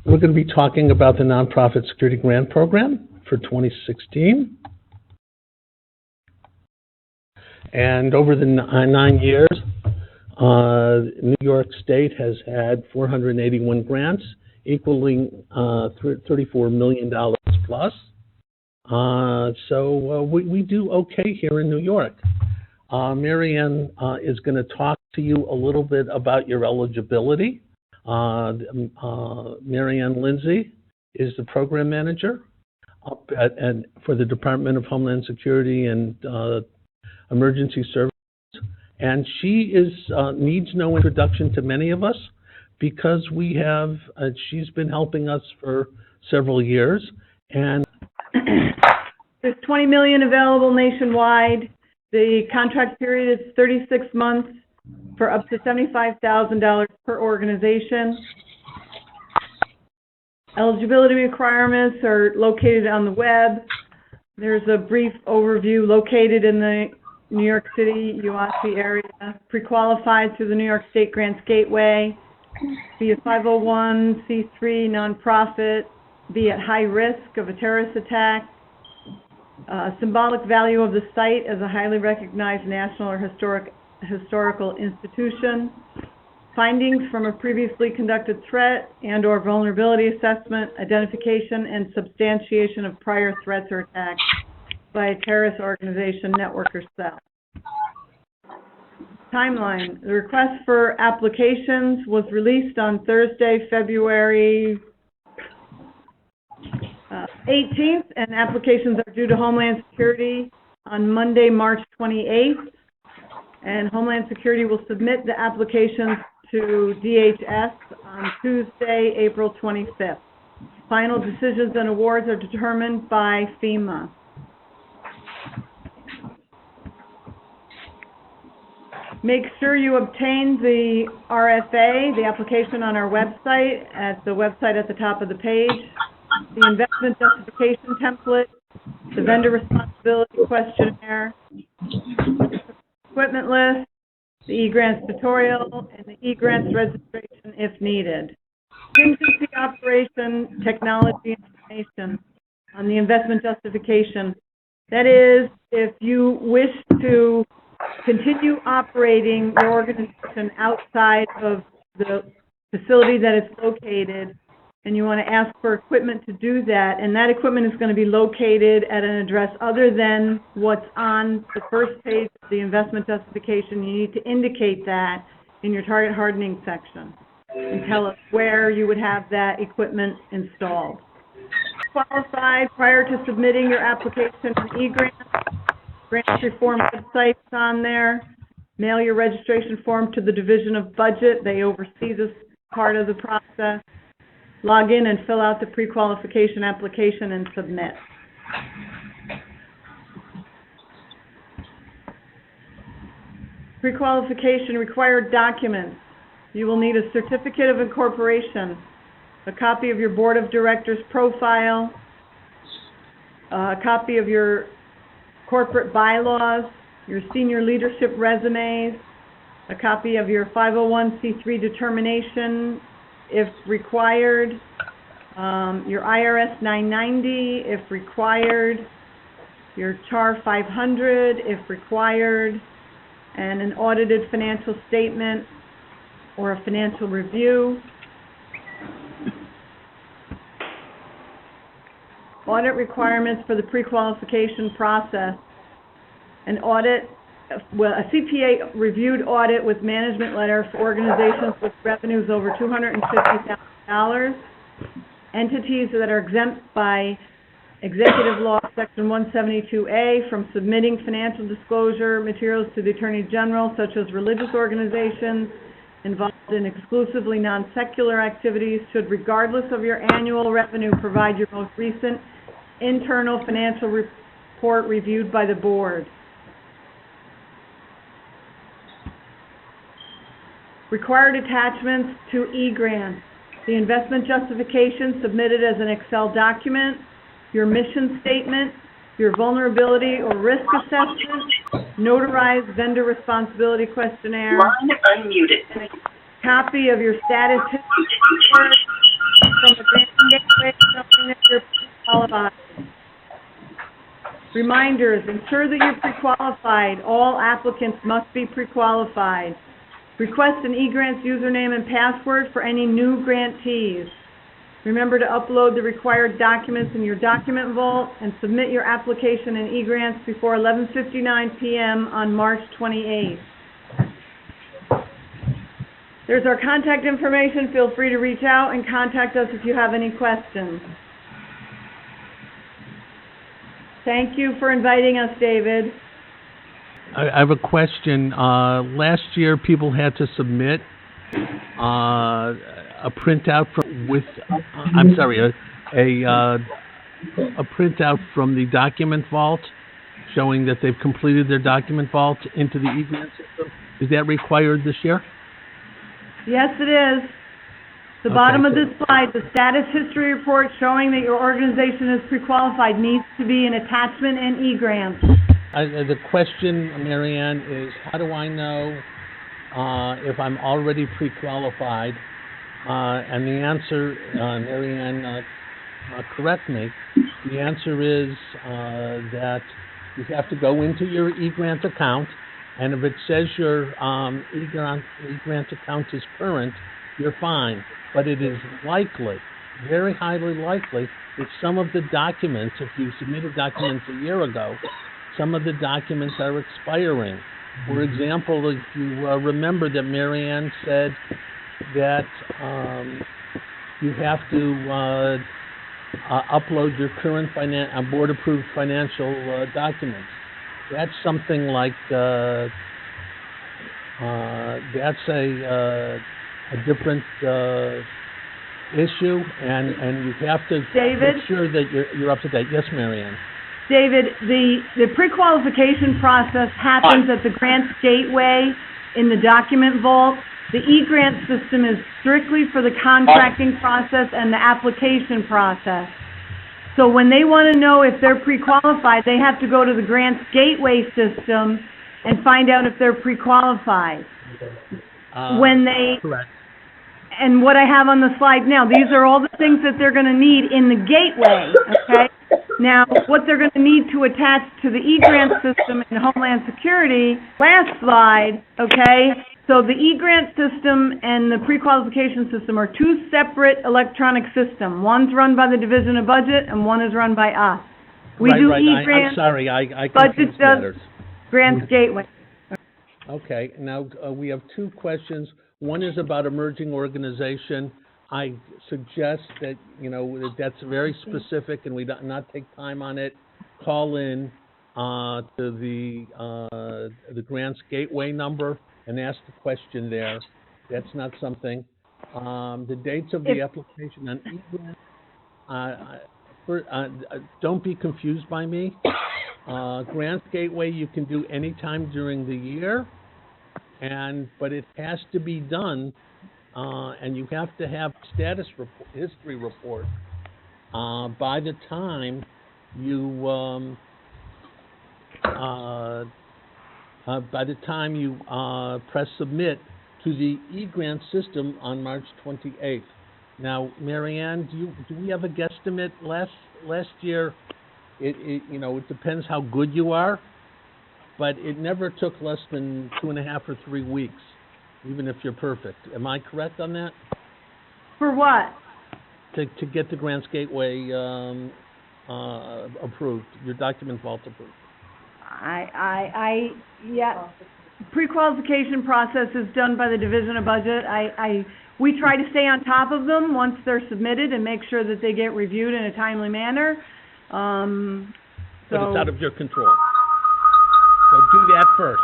we're going to be talking about the Nonprofit Security Grant Program for 2016. And over the 9 years, New York State has had 481 grants, equaling $34 million plus. So we do okay here in New York. Marianne is going to talk to you a little bit about your eligibility. Marianne Lindsay is the program manager for the Department of Homeland Security and Emergency Services. And she needs no introduction to many of us because she's been helping us for several years. And there's 20 million available nationwide. The contract period is 36 months for up to $75,000 per organization. Eligibility requirements are located on the web. There's a brief overview located in the New York City, UASI area, pre-qualified through the New York State Grants Gateway, be a 501c3 nonprofit, be at high risk of a terrorist attack, symbolic value of the site as a highly recognized national or historical institution, findings from a previously conducted threat and or vulnerability assessment, identification and substantiation of prior threats or attacks by a terrorist organization, network, or cell. Timeline. The request for applications was released on Thursday, February 18th, and applications are due to Homeland Security on Monday, March 28th. And Homeland Security will submit the applications to DHS on Tuesday, April 25th. Final decisions and awards are determined by FEMA. Make sure you obtain the RFA, the application, on our website, at the website at the top of the page. The investment justification template, the vendor responsibility questionnaire, equipment list, the eGrants tutorial, and the eGrants registration if needed. Contingency operation technology information on the investment justification. That is, if you wish to continue operating your organization outside of the facility that it's located, and you want to ask for equipment to do that, and that equipment is going to be located at an address other than what's on the first page of the investment justification, you need to indicate that in your target hardening section and tell us where you would have that equipment installed. Qualified prior to submitting your application in eGrants. Grants reform website's on there. Mail your registration form to the Division of Budget. They oversee this part of the process. Log in and fill out the pre-qualification application and submit. Pre-qualification required documents. You will need a certificate of incorporation, a copy of your Board of Directors profile, a copy of your corporate bylaws, your senior leadership resumes, a copy of your 501c3 determination if required, your IRS 990 if required, your CHAR 500 if required, and an audited financial statement or a financial review. Audit requirements for the pre-qualification process. An audit, well, a CPA reviewed audit with management letter for organizations with revenues over $250,000, entities that are exempt by Executive Law Section 172A from submitting financial disclosure materials to the Attorney General, such as religious organizations involved in exclusively non-secular activities, should, regardless of your annual revenue, provide your most recent internal financial report reviewed by the board. Required attachments to eGrants. The investment justification submitted as an Excel document, your mission statement, your vulnerability or risk assessment, notarized vendor responsibility questionnaire, line unmuted, and a copy of your status history report from the grant you're pre-qualified. Reminders, ensure that you're pre-qualified. All applicants must be pre-qualified. Request an eGrants username and password for any new grantees. Remember to upload the required documents in your document vault and submit your application in eGrants before 11:59 p.m. on March 28th. There's our contact information. Feel free to reach out and contact us if you have any questions. Thank you for inviting us, David. I have a question. Last year, people had to submit a printout a printout from the document vault showing that they've completed their document vault into the eGrant system. Is that required this year? Yes, it is. The bottom of this slide, the status history report showing that your organization is pre-qualified needs to be an attachment in eGrants. The question, Marianne, is how do I know if I'm already pre-qualified? And the answer, Marianne, correct me, the answer is that you have to go into your eGrant account, and if it says your eGrant account is current, you're fine. But it is likely, very highly likely, that some of the documents, if you submitted documents a year ago, some of the documents are expiring. For example, if you remember that Marianne said that you have to upload your current board-approved financial documents. That's something like that's a different issue, and you have to David? make sure that you're up to date. Yes, Marianne. David, the pre-qualification process happens at the Grants Gateway in the document vault. The eGrant system is strictly for the contracting process and the application process. So when they want to know if they're pre-qualified, they have to go to the Grants Gateway system and find out if they're pre-qualified. Correct. And what I have on the slide now, these are all the things that they're going to need in the gateway, okay? Now, what they're going to need to attach to the eGrant system in Homeland Security, last slide, okay? So the eGrant system and the pre-qualification system are two separate electronic systems. One's run by the Division of Budget and one is run by us. We do eGrant. I'm sorry, I Budget confused does matters. Grants Gateway. Okay, now we have two questions. One is about emerging organization. I suggest that, that's very specific and we not take time on it. Call in to the Grants Gateway number and ask the question there. That's not something. The dates of the application on eGrant, don't be confused by me. Grants Gateway you can do anytime during the year, but it has to be done, and you have to have history report by the time you press submit to the eGrant system on March 28th. Now, Marianne, do we have a guesstimate? Last year, it depends how good you are, but it never took less than 2.5 or 3 weeks, even if you're perfect. Am I correct on that? For what? To get the Grants Gateway approved, your document vault approved. Yeah. Pre-qualification process is done by the Division of Budget. We try to stay on top of them once they're submitted and make sure that they get reviewed in a timely manner. But it's out of your control. So do that first.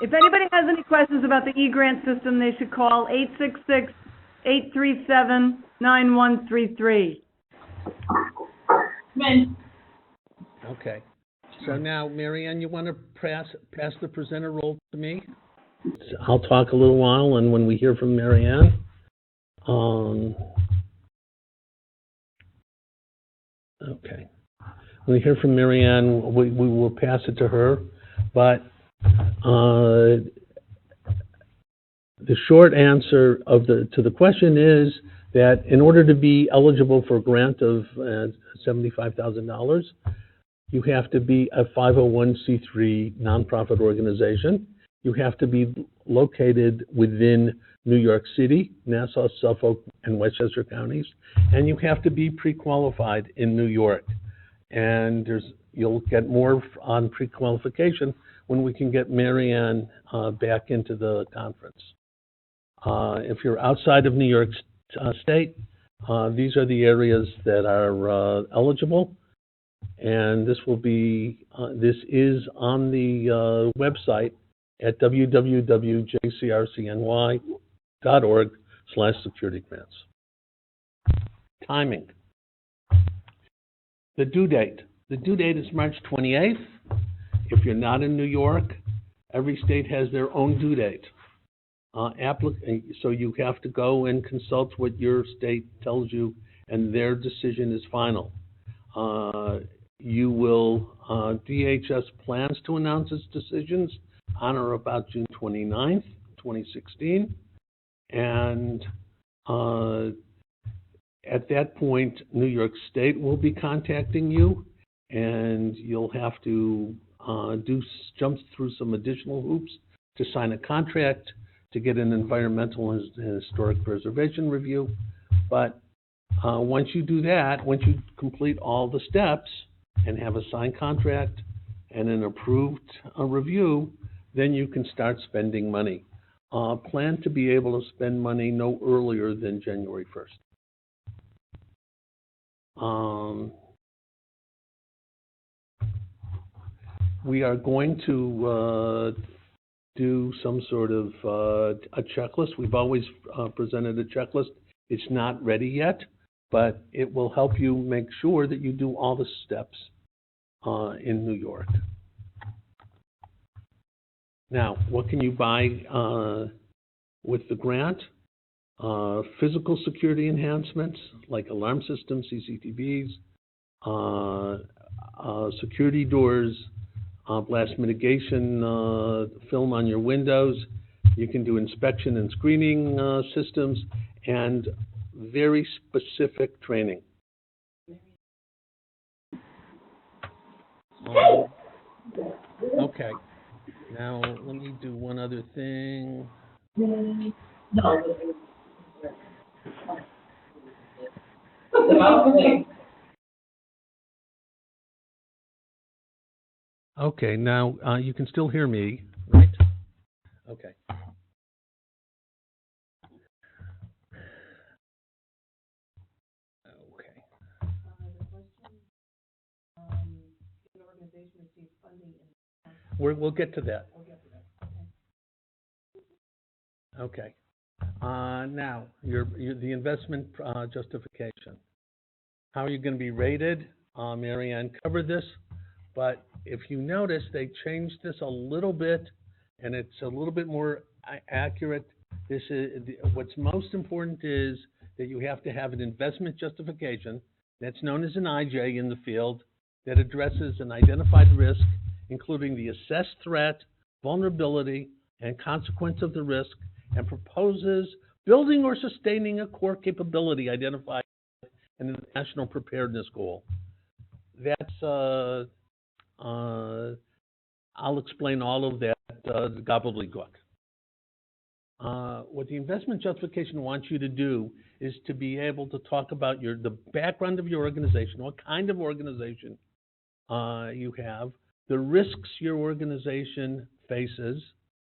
If anybody has any questions about the eGrant system, they should call 866-837-9133. Okay. So now, Marianne, you want to pass the presenter role to me? I'll talk a little while, and when we hear from Marianne, okay. When we hear from Marianne, we will pass it to her, but the short answer to the question is that in order to be eligible for a grant of $75,000, you have to be a 501c3 nonprofit organization. You have to be located within New York City, Nassau, Suffolk, and Westchester counties, and you have to be pre-qualified in New York. And you'll get more on pre-qualification when we can get Mary Ann back into the conference. If you're outside of New York State, these are the areas that are eligible, and this is on the website at www.jcrcny.org/security-grants. Timing. The due date. The due date is March 28th. If you're not in New York, every state has their own due date. So you have to go and consult what your state tells you, and their decision is final. DHS plans to announce its decisions on or about June 29th, 2016. And at that point, New York State will be contacting you, and you'll have to jump through some additional hoops to sign a contract, to get an environmental and historic preservation review. But once you do that, once you complete all the steps and have a signed contract and an approved review, then you can start spending money. Plan to be able to spend money no earlier than January 1st. We are going to do some sort of a checklist. We've always presented a checklist. It's not ready yet, but it will help you make sure that you do all the steps in New York. Now, what can you buy with the grant? Physical security enhancements like alarm systems, CCTVs, security doors, blast mitigation film on your windows. You can do inspection and screening systems, and very specific training. Okay. Now, let me do one other thing. Okay, now you can still hear me, right? Okay. Okay. We'll get to that. Okay. Now, the investment justification. How are you going to be rated? Mary Ann covered this, but if you notice, they changed this a little bit, and it's a little bit more accurate. This is what's most important is that you have to have an investment justification that's known as an IJ in the field that addresses an identified risk, including the assessed threat, vulnerability, and consequence of the risk, and proposes building or sustaining a core capability identified in the National Preparedness Goal. That's, I'll explain all of that gobbledygook. What the investment justification wants you to do is to be able to talk about the background of your organization, what kind of organization you have, the risks your organization faces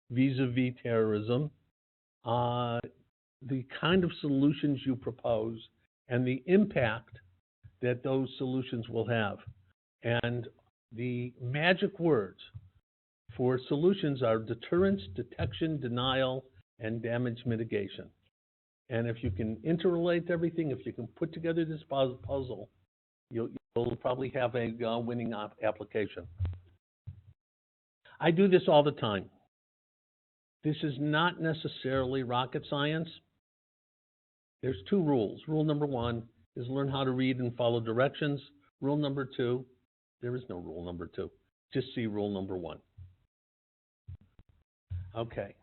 vis-a-vis terrorism, the kind of solutions you propose, and the impact that those solutions will have. And the magic words for solutions are deterrence, detection, denial, and damage mitigation. And if you can interrelate everything, if you can put together this puzzle, you'll probably have a winning application. I do this all the time. This is not necessarily rocket science. There's two rules. Rule number one is learn how to read and follow directions. Rule number two, there is no rule number two. Just see rule number one. Okay.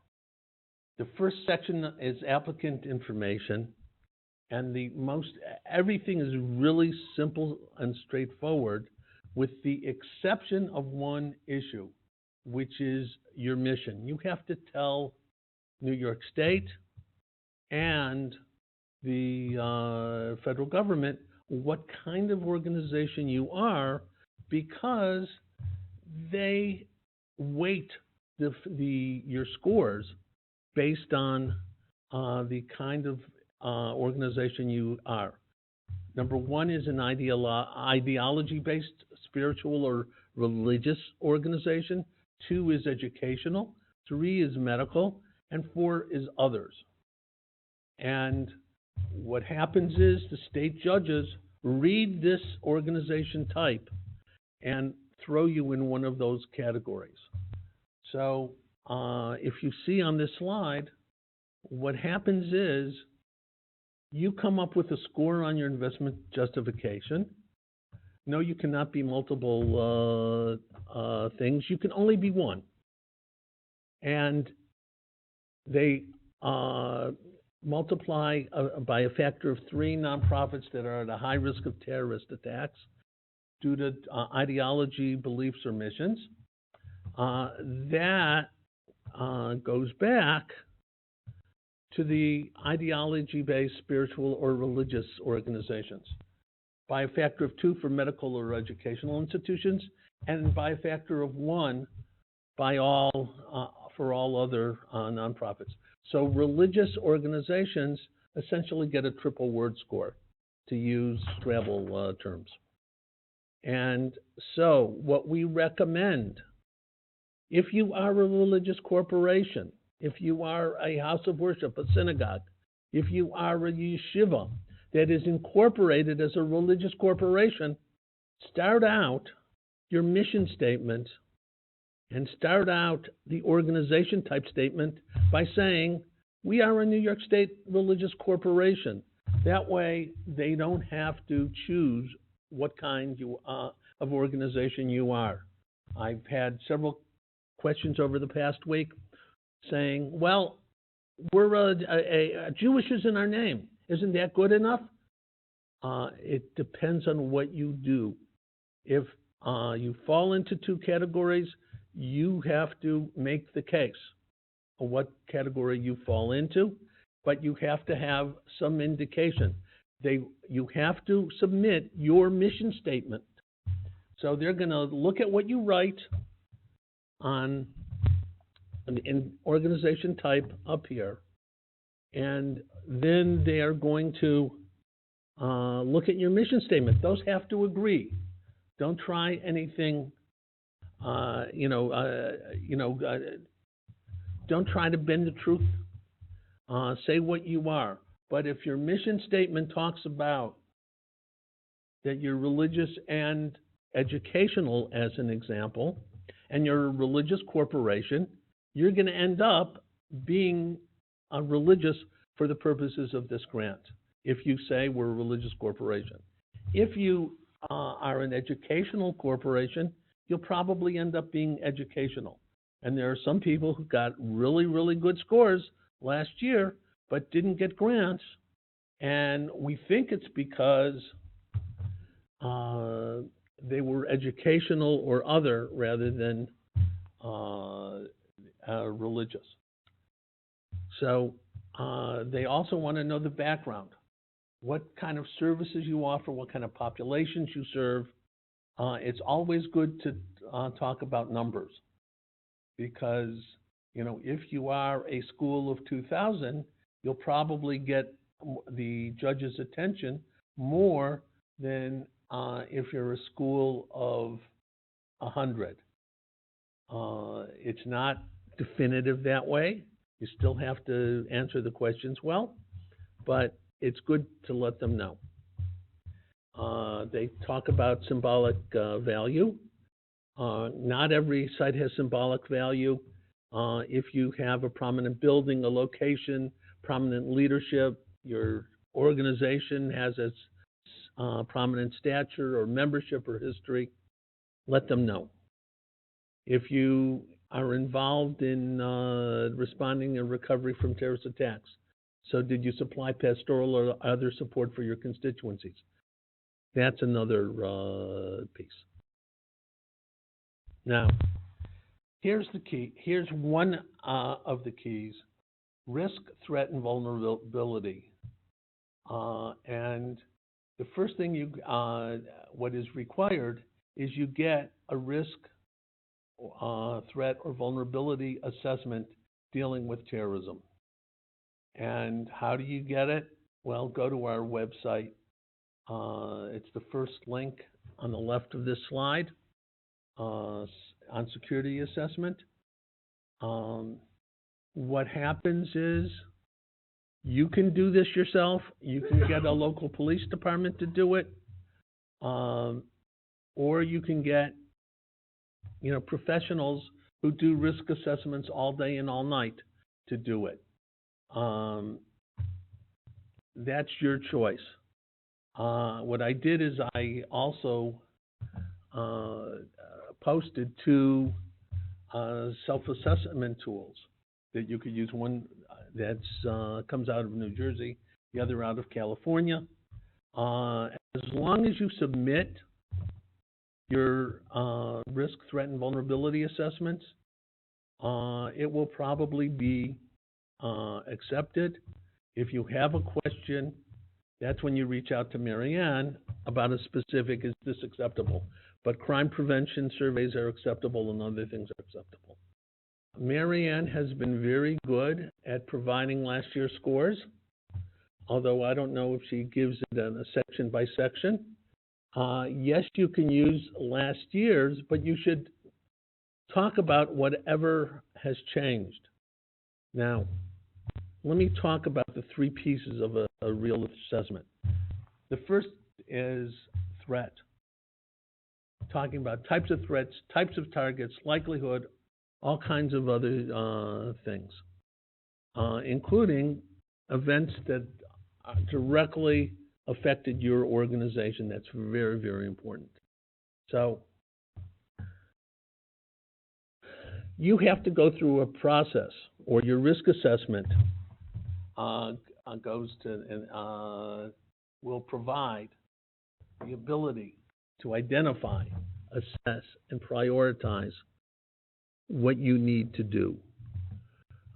The first section is applicant information, and everything is really simple and straightforward, with the exception of one issue, which is your mission. You have to tell New York State and the federal government what kind of organization you are, because they weight your scores based on the kind of organization you are. Number one is an ideology-based spiritual or religious organization. 2 is educational. 3 is medical. And 4 is others. And what happens is the state judges read this organization type and throw you in one of those categories. So if you see on this slide, what happens is you come up with a score on your investment justification. No, you cannot be multiple things. You can only be one. And they multiply by a factor of 3 nonprofits that are at a high risk of terrorist attacks due to ideology, beliefs, or missions. That goes back to the ideology-based spiritual or religious organizations, by a factor of 2 for medical or educational institutions, and by a factor of 1 for all other nonprofits. So religious organizations essentially get a triple word score, to use Scrabble terms. And so what we recommend, if you are a religious corporation, if you are a house of worship, a synagogue, if you are a yeshiva that is incorporated as a religious corporation, start out your mission statement and start out the organization type statement by saying, we are a New York State religious corporation. That way, they don't have to choose what kind of organization you are. I've had several questions over the past week saying, well, we're Jewish is in our name. Isn't that good enough? It depends on what you do. If you fall into 2 categories, you have to make the case of what category you fall into, but you have to have some indication. You have to submit your mission statement. So they're going to look at what you write in organization type up here, and then they are going to look at your mission statement. Those have to agree. Don't try anything. Don't try to bend the truth. Say what you are. But if your mission statement talks about that you're religious and educational, as an example, and you're a religious corporation, you're going to end up being religious for the purposes of this grant, if you say we're a religious corporation. If you are an educational corporation, you'll probably end up being educational. And there are some people who got really, really good scores last year, but didn't get grants. And we think it's because they were educational or other rather than religious. So they also want to know the background, what kind of services you offer, what kind of populations you serve. It's always good to talk about numbers, because if you are a school of 2,000, you'll probably get the judge's attention more than if you're a school of 100. It's not definitive that way. You still have to answer the questions well, but it's good to let them know. They talk about symbolic value. Not every site has symbolic value. If you have a prominent building, a location, prominent leadership, your organization has its prominent stature or membership or history, let them know. If you are involved in responding and recovery from terrorist attacks. So did you supply pastoral or other support for your constituencies? That's another piece. Now, here's the key. Here's one of the keys: risk, threat, and vulnerability. And the first thing what is required is you get a risk, threat, or vulnerability assessment dealing with terrorism. And how do you get it? Well, go to our website. It's the first link on the left of this slide on security assessment. What happens is you can do this yourself. You can get a local police department to do it, or you can get, professionals who do risk assessments all day and all night to do it. That's your choice. What I did is I also posted two self-assessment tools that you could use. One that comes out of New Jersey, the other out of California. As long as you submit your risk, threat, and vulnerability assessments, it will probably be accepted. If you have a question, that's when you reach out to Marianne about a specific, is this acceptable? But crime prevention surveys are acceptable and other things are acceptable. Marianne has been very good at providing last year's scores, although I don't know if she gives it a section by section. Yes, you can use last year's, but you should talk about whatever has changed. Now, let me talk about the three pieces of a real assessment. The first is threat. Talking about types of threats, types of targets, likelihood, all kinds of other things, including events that directly affected your organization. That's very, very important. So you have to go through a process, or your risk assessment goes to and will provide the ability to identify, assess, and prioritize what you need to do.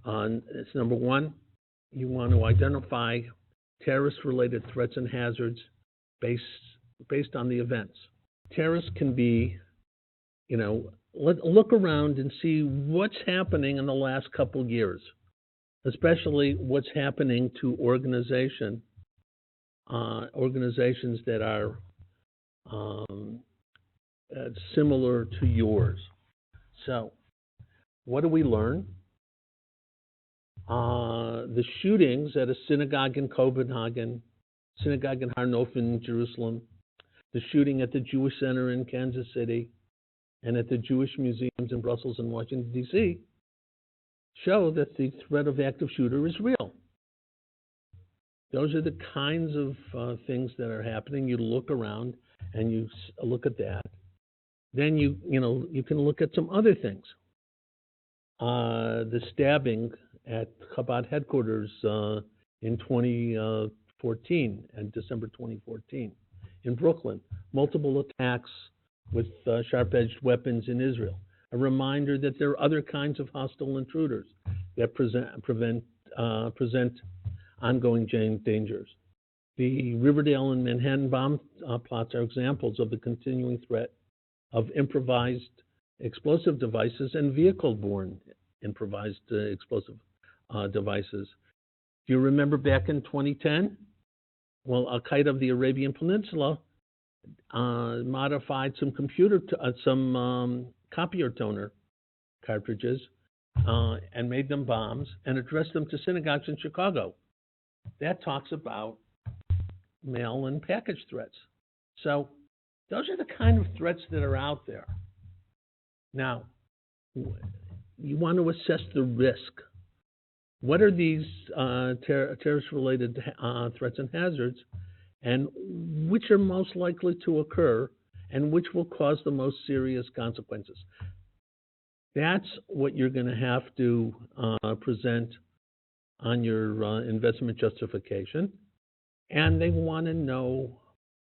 It's number one, you want to identify terrorist-related threats and hazards based on the events. Terrorists can be, look around and see what's happening in the last couple of years, especially what's happening to organizations that are similar to yours. So, what do we learn? The shootings at a synagogue in Copenhagen, synagogue in Hannover, Jerusalem, the shooting at the Jewish Center in Kansas City, and at the Jewish museums in Brussels and Washington, D.C., show that the threat of active shooter is real. Those are the kinds of things that are happening. You look around and you look at that. Then you can look at some other things. The stabbing at Chabad headquarters in 2014, and December 2014, in Brooklyn. Multiple attacks with sharp-edged weapons in Israel. A reminder that there are other kinds of hostile intruders that present ongoing dangers. The Riverdale and Manhattan bomb plots are examples of the continuing threat of improvised explosive devices and vehicle-borne improvised explosive devices. Do you remember back in 2010? Well, Al-Qaeda of the Arabian Peninsula modified some copier toner cartridges and made them bombs and addressed them to synagogues in Chicago. That talks about mail and package threats. So those are the kind of threats that are out there. Now, you want to assess the risk. What are these terrorist-related threats and hazards, and which are most likely to occur, and which will cause the most serious consequences? That's what you're going to have to present on your investment justification. And they want to know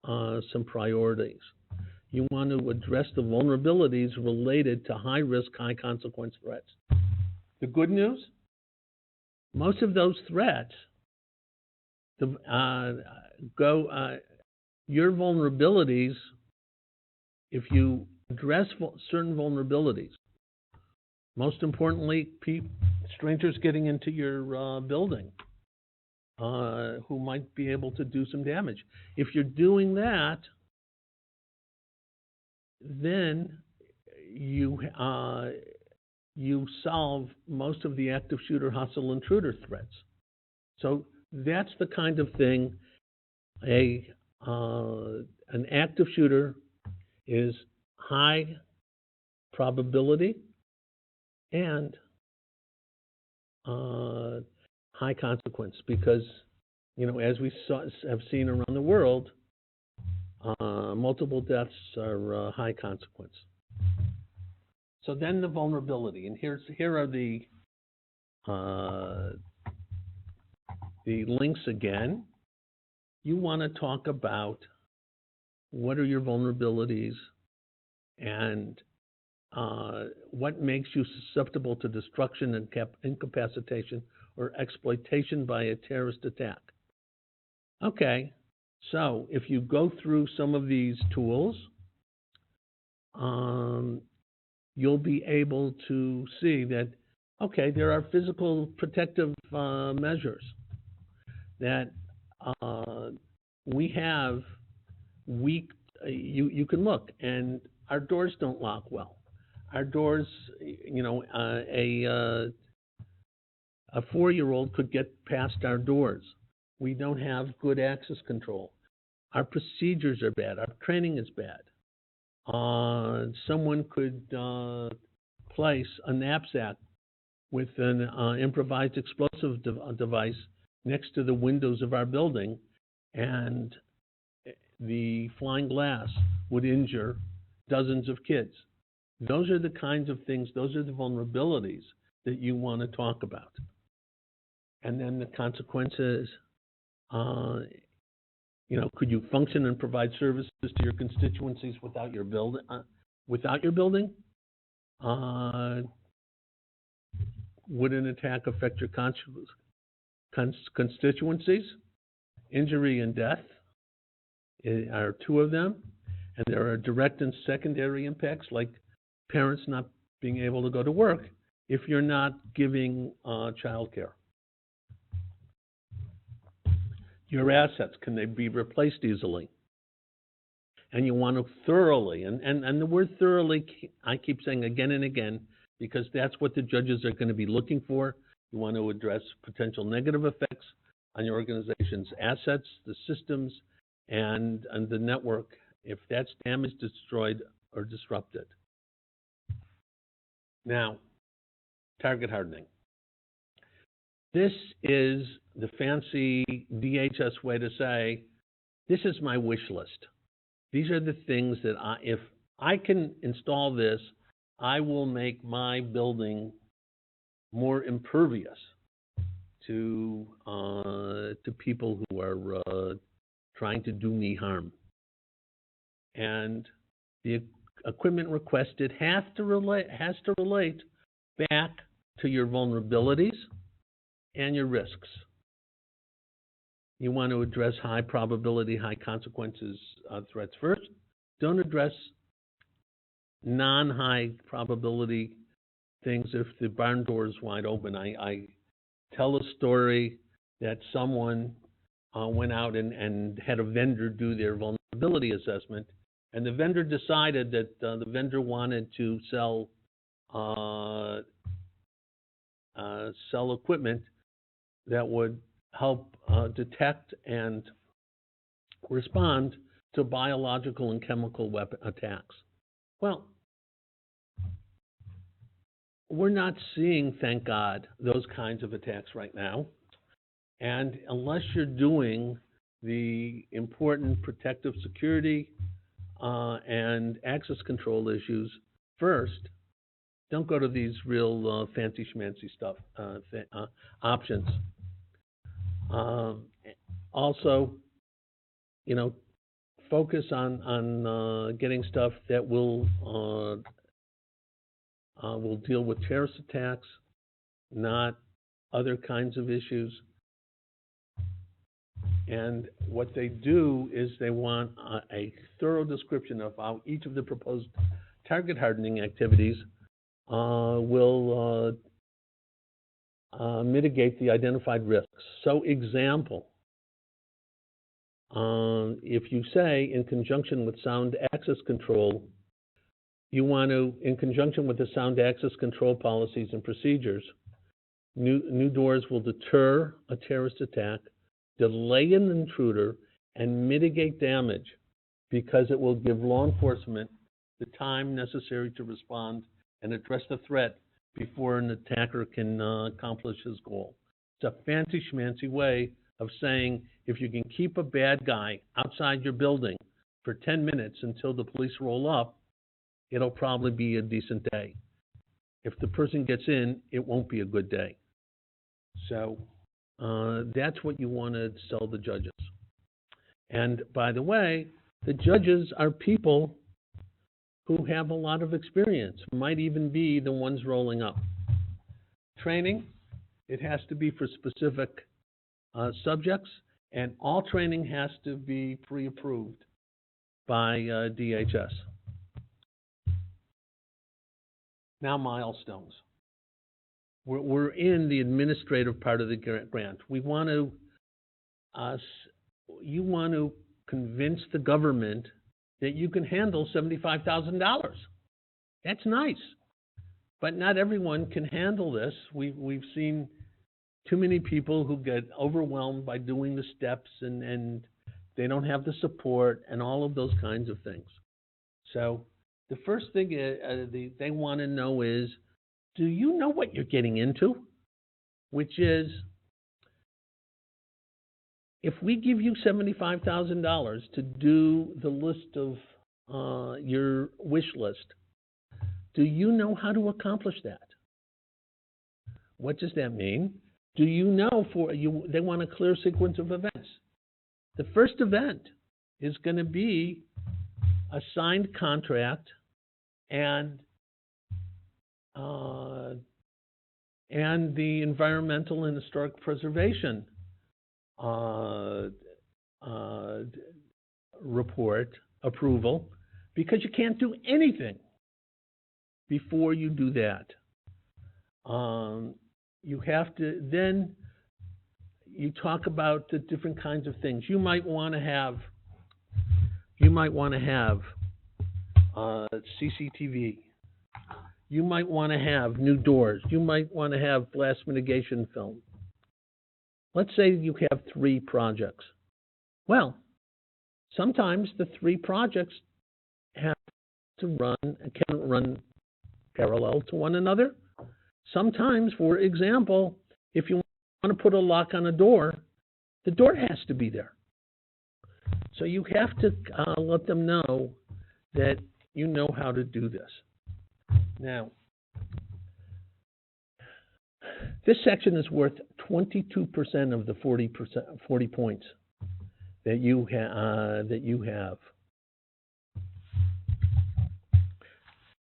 some priorities. You want to address the vulnerabilities related to high-risk, high-consequence threats. The good news, most of those threats your vulnerabilities, if you address certain vulnerabilities, most importantly, strangers getting into your building who might be able to do some damage. If you're doing that, then you solve most of the active shooter, hostile intruder threats. So that's the kind of thing an active shooter is high probability and high consequence because, as we have seen around the world, multiple deaths are high consequence. So then the vulnerability, and here are the links again. You want to talk about what are your vulnerabilities and what makes you susceptible to destruction and incapacitation or exploitation by a terrorist attack. Okay, so if you go through some of these tools, you'll be able to see that, okay, there are physical protective measures that we have you can look, and our doors don't lock well. Our doors, a 4-year-old could get past our doors. We don't have good access control. Our procedures are bad. Our training is bad. Someone could place a knapsack with an improvised explosive device next to the windows of our building, and the flying glass would injure dozens of kids. Those are the kinds of things, those are the vulnerabilities that you want to talk about. And then the consequences, could you function and provide services to your constituencies without your building? Would an attack affect your constituencies? Injury and death are two of them. And there are direct and secondary impacts, like parents not being able to go to work if you're not giving child care. Your assets, can they be replaced easily? And you want to thoroughly, and the word thoroughly, I keep saying again and again, because that's what the judges are going to be looking for. You want to address potential negative effects on your organization's assets, the systems, and the network, if that's damaged, destroyed, or disrupted. Now, target hardening. This is the fancy DHS way to say, this is my wish list. These are the things that if I can install this, I will make my building more impervious to people who are trying to do me harm. And the equipment requested has to relate back to your vulnerabilities and your risks. You want to address high probability, high consequences threats first. Don't address non-high probability things if the barn door is wide open. I tell a story that someone went out and had a vendor do their vulnerability assessment, and the vendor decided that the vendor wanted to sell equipment that would help detect and respond to biological and chemical weapon attacks. Well, we're not seeing, thank God, those kinds of attacks right now. And unless you're doing the important protective security and access control issues first, Don't go to these real fancy schmancy stuff options. Also, focus on getting stuff that will deal with terrorist attacks, not other kinds of issues. And what they do is they want a thorough description of how each of the proposed target hardening activities will mitigate the identified risks. So, example, if you say in conjunction with sound access control, you want to, in conjunction with the sound access control policies and procedures, new doors will deter a terrorist attack, delay an intruder, and mitigate damage because it will give law enforcement the time necessary to respond and address the threat before an attacker can accomplish his goal. It's a fancy schmancy way of saying if you can keep a bad guy outside your building for 10 minutes until the police roll up, it'll probably be a decent day. If the person gets in, it won't be a good day. So that's what you want to tell the judges. And by the way, the judges are people who have a lot of experience, might even be the ones rolling up. Training, it has to be for specific subjects, and all training has to be pre-approved by DHS. Now, milestones. We're in the administrative part of the grant. We want to, you want to convince the government that you can handle $75,000. That's nice, but not everyone can handle this. We've seen too many people who get overwhelmed by doing the steps and they don't have the support and all of those kinds of things. So the first thing they want to know is, do you know what you're getting into? Which is, if we give you $75,000 to do the list of your wish list, do you know how to accomplish that? What does that mean? Do you know they want a clear sequence of events? The first event is going to be a signed contract and the environmental and historic preservation report approval, because you can't do anything before you do that. You have to, then you talk about the different kinds of things. You might want to have CCTV. You might want to have new doors. You might want to have blast mitigation film. Let's say you have 3 projects. Well, sometimes the 3 projects have to can run parallel to one another. Sometimes, for example, if you want to put a lock on a door, the door has to be there. So you have to let them know that you know how to do this. Now, this section is worth 22% of the 40 points that you have.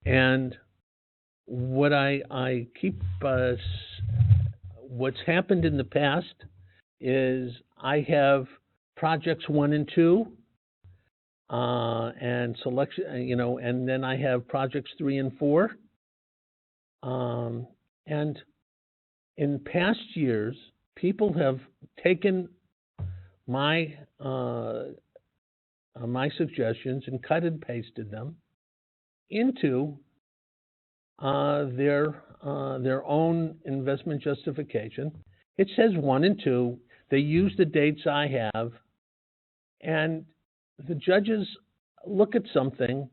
And what I keep what's happened in the past is I have projects 1 and 2 and selection, and then I have projects 3 and 4. And in past years, people have taken my my suggestions and cut and pasted them into their own investment justification. It says 1 and 2. They use the dates I have, and the judges look at something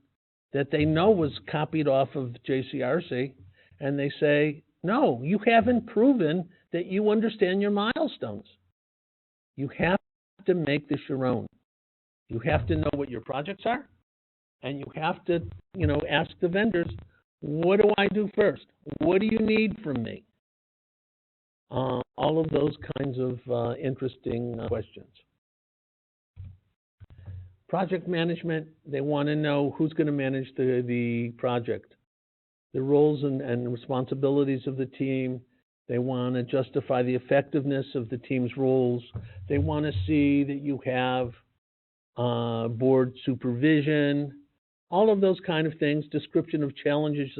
that they know was copied off of JCRC, and they say, no, you haven't proven that you understand your milestones. You have to make this your own. You have to know what your projects are, and you have to, ask the vendors, What do I do first? What do you need from me? All of those kinds of interesting questions. Project management, they want to know who's going to manage the project, the roles and responsibilities of the team. They want to justify the effectiveness of the team's roles. They want to see that you have board supervision, all of those kind of things, description of challenges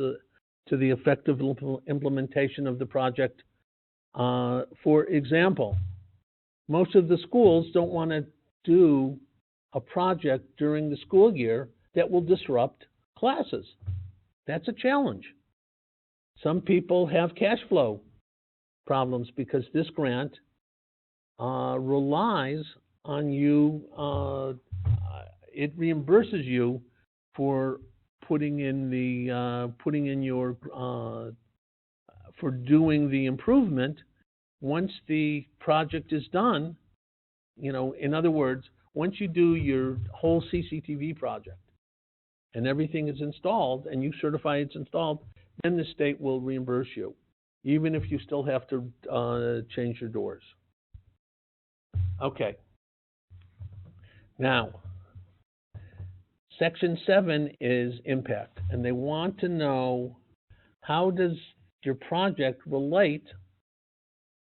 to the effective implementation of the project. For example, most of the schools don't want to do a project during the school year that will disrupt classes. That's a challenge. Some people have cash flow problems because this grant relies on you, it reimburses you for putting in your for doing the improvement once the project is done. In other words, once you do your whole CCTV project and everything is installed and you certify it's installed, then the state will reimburse you, even if you still have to change your doors. Okay. Now, Section 7 is impact, and they want to know, how does your project relate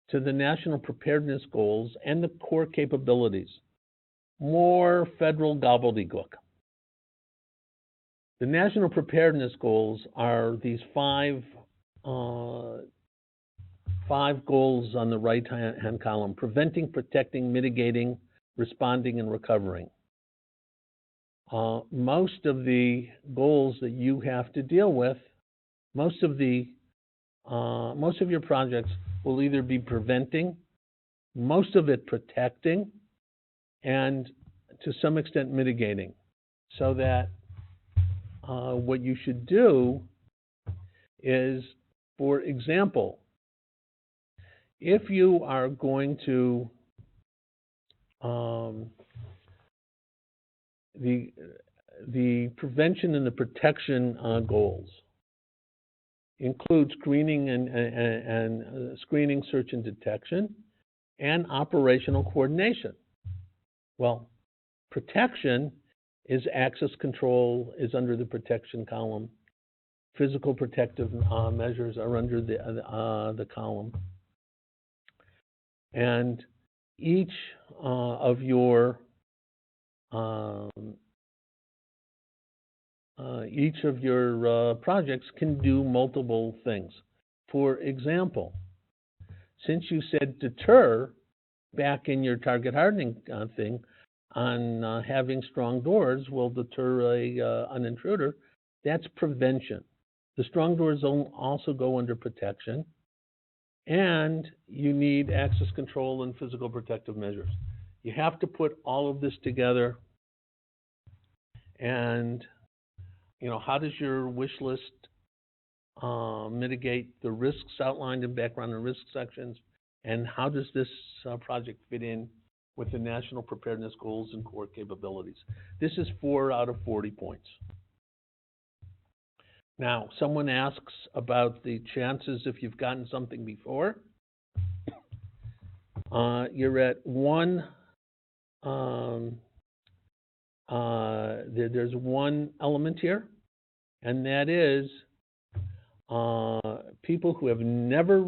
to the national preparedness goals and the core capabilities? More federal gobbledygook. The national preparedness goals are these five goals on the right-hand column: preventing, protecting, mitigating, responding, and recovering. Most of the goals that you have to deal with, most of your projects will either be preventing, most of it protecting, and to some extent mitigating. So that what you should do is, for example, if you are going to the prevention and the protection goals include screening and screening, search and detection, and operational coordination. Well, protection is access control is under the protection column. Physical protective measures are under the column. And each of your projects can do multiple things. For example, since you said deter back in your target hardening thing on having strong doors will deter an intruder, that's prevention. The strong doors also go under protection, and you need access control and physical protective measures. You have to put all of this together. And how does your wish list mitigate the risks outlined in background and risk sections? And how does this project fit in with the national preparedness goals and core capabilities? This is 4 out of 40 points. Now, someone asks about the chances if you've gotten something before. You're at one. There's one element here, and that is people who have never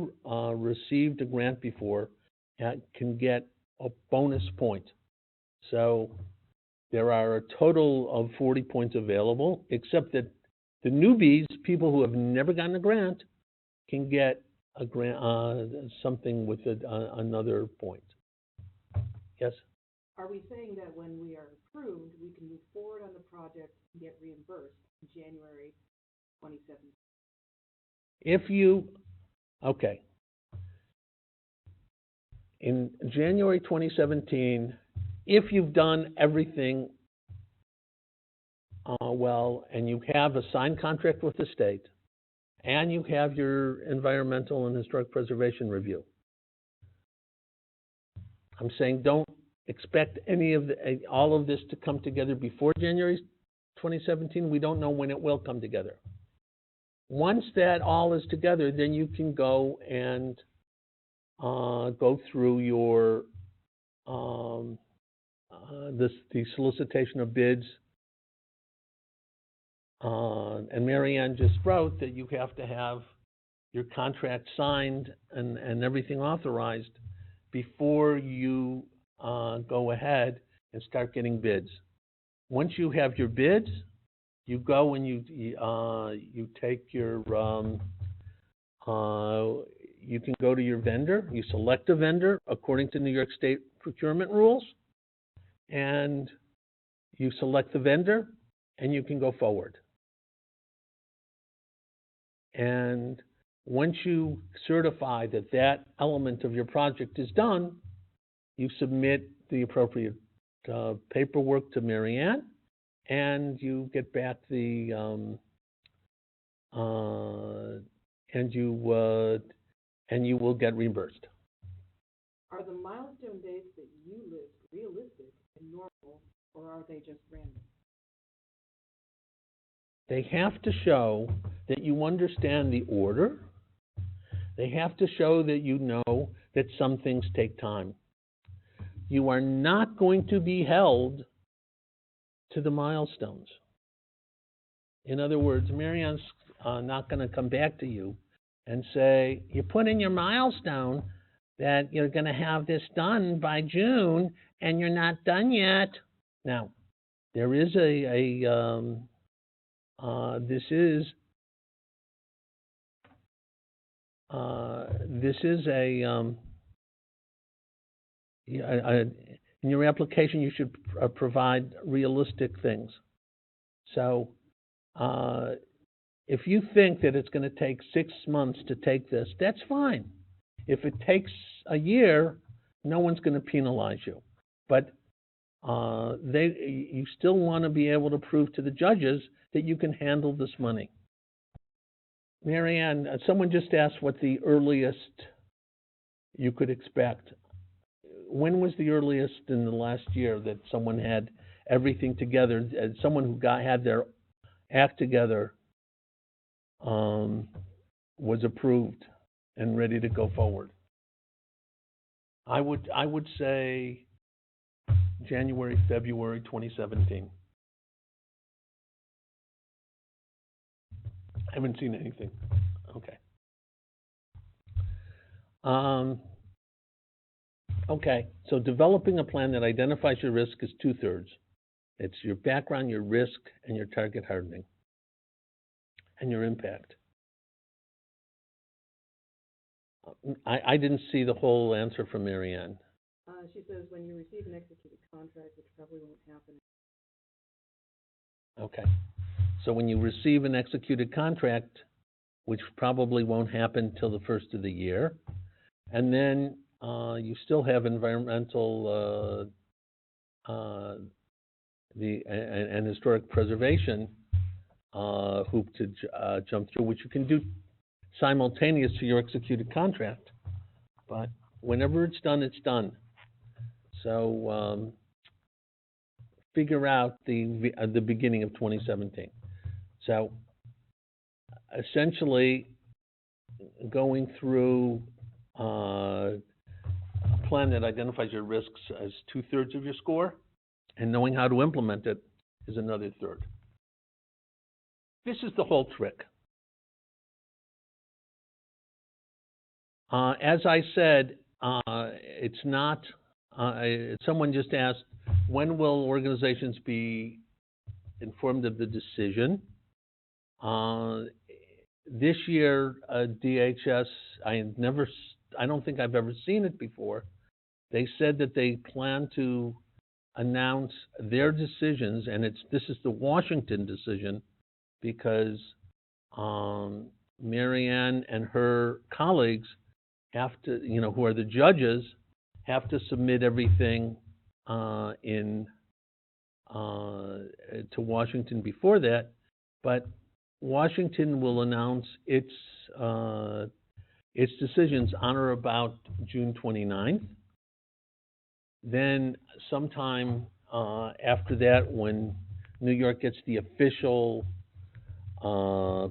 received a grant before can get a bonus point. So there are a total of 40 points available, except that the newbies, people who have never gotten a grant, can get a grant, something with another point. Yes? Are we saying that when we are approved, we can move forward on the project and get reimbursed in January 2017? Okay. In January 2017, if you've done everything well, and you have a signed contract with the state, and you have your environmental and historic preservation review, I'm saying don't expect all of this to come together before January 2017. We don't know when it will come together. Once that all is together, then you can go and go through your the solicitation of bids. And Mary Ann just wrote that you have to have your contract signed and everything authorized before you go ahead and start getting bids. Once you have your bids, you go and you take your you can go to your vendor. You select a vendor according to New York State procurement rules, and you select the vendor, and you can go forward. And once you certify that that element of your project is done, you submit the appropriate paperwork to Mary Ann, and you get back the and you will get reimbursed. Are the milestone dates that you list realistic and normal, or are they just random? They have to show that you understand the order. They have to show that you know that some things take time. You are not going to be held to the milestones. In other words, Mary Ann's not going to come back to you and say, you put in your milestone that you're going to have this done by June, and you're not done yet. Now, there is in your application, you should provide realistic things. So, if you think that it's going to take 6 months to take this, that's fine. If it takes a year, no one's going to penalize you. But you still want to be able to prove to the judges that you can handle this money. Mary Ann, someone just asked what the earliest you could expect. When was the earliest in the last year that someone had everything together, someone who had their act together was approved and ready to go forward? I would say January, February 2017. I haven't seen anything. Okay. Okay, so developing a plan that identifies your risk is 2/3. It's your background, your risk, and your target hardening, and your impact. I didn't see the whole answer from Mary Ann. She says when you receive an executed contract, which probably won't happen. Okay. So when you receive an executed contract, which probably won't happen till the first of the year, and then you still have environmental and historic preservation hoop to jump through, which you can do simultaneous to your executed contract. But whenever it's done, it's done. So figure out the beginning of 2017. So essentially, going through a plan that identifies your risks as 2/3 of your score, and knowing how to implement it is another 1/3. This is the whole trick. As I said, it's not, someone just asked, when will organizations be informed of the decision? This year, DHS, I don't think I've ever seen it before. They said that they plan to announce their decisions, and this is the Washington decision, because Mary Ann and her colleagues have to, who are the judges, have to submit everything to Washington before that. But Washington will announce its decisions on or about June 29th. Then sometime after that, when New York gets the official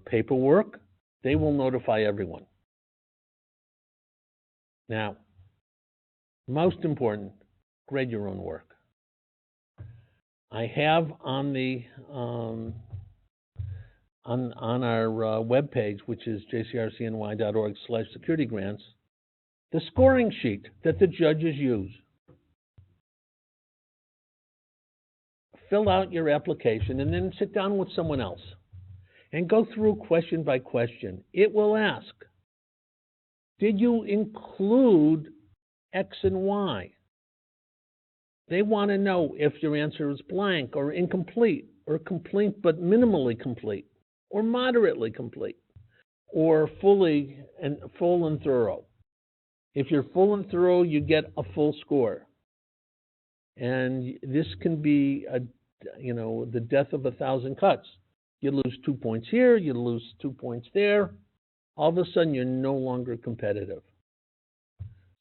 paperwork, they will notify everyone. Now, most important, grade your own work. I have on the on our webpage, which is jcrcny.org/securitygrants, the scoring sheet that the judges use. Fill out your application and then sit down with someone else and go through question by question. It will ask, did you include X and Y? They want to know if your answer is blank or incomplete or complete but minimally complete or moderately complete or full and thorough. If you're full and thorough, you get a full score. And this can be the death of 1,000 cuts. You lose 2 points here, you lose 2 points there. All of a sudden, you're no longer competitive.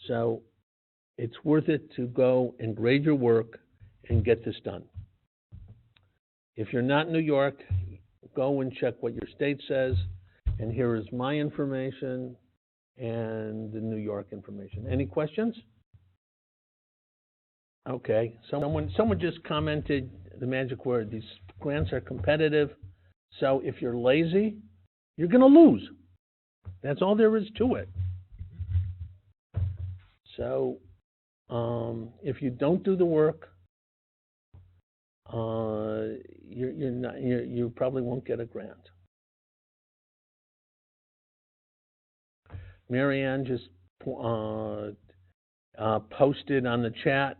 So it's worth it to go and grade your work and get this done. If you're not in New York, go and check what your state says. And here is my information and the New York information. Any questions? Okay, someone just commented the magic word. These grants are competitive. So if you're lazy, you're going to lose. That's all there is to it. So if you don't do the work, you probably won't get a grant. Marianne just posted on the chat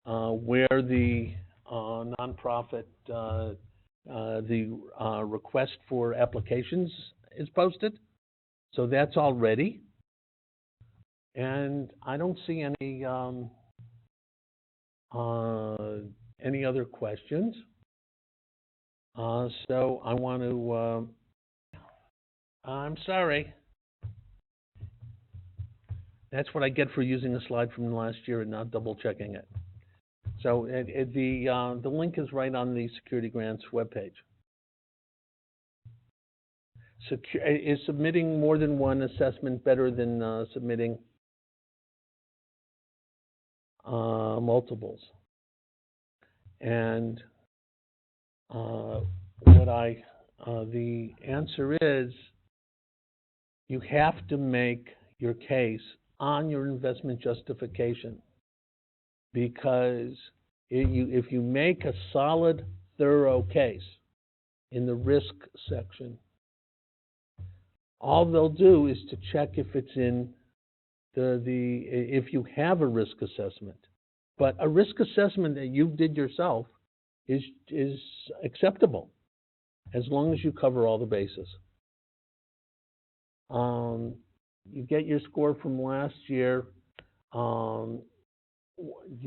where the nonprofit, the request for applications is posted. So that's all ready. And I don't see any other questions. So I want to, I'm sorry. That's what I get for using a slide from last year and not double checking it. So the link is right on the Security Grants webpage. Is submitting more than one assessment better than submitting multiples? And the answer is you have to make your case on your investment justification, because if you make a solid, thorough case in the risk section, all they'll do is to check if it's in if you have a risk assessment. But a risk assessment that you did yourself is acceptable as long as you cover all the bases. You get your score from last year. You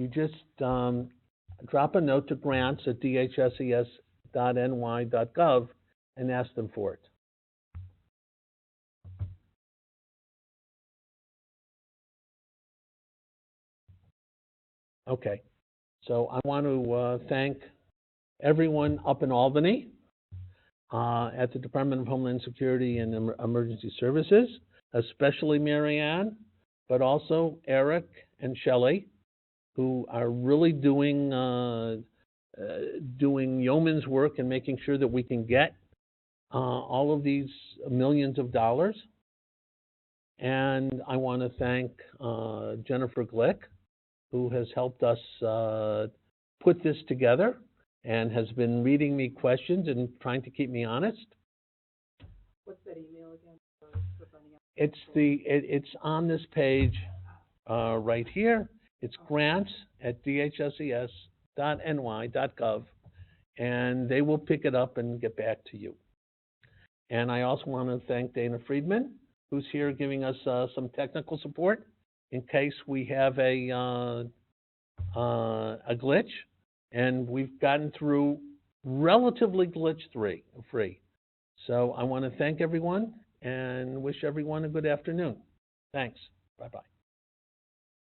just drop a note to grants@dhses.ny.gov and ask them for it. Okay, so I want to thank everyone up in Albany at the Department of Homeland Security and Emergency Services, especially Marianne, but also Eric and Shelley, who are really doing yeoman's work and making sure that we can get all of these millions of dollars. And I want to thank Jennifer Glick, who has helped us put this together and has been reading me questions and trying to keep me honest. What's that email again for finding out? It's on this page right here. It's grants@dhses.ny.gov, and they will pick it up and get back to you. And I also want to thank Dana Friedman, who's here giving us some technical support in case we have a glitch, and we've gotten through relatively glitch-free. So I want to thank everyone and wish everyone a good afternoon. Thanks. Bye-bye.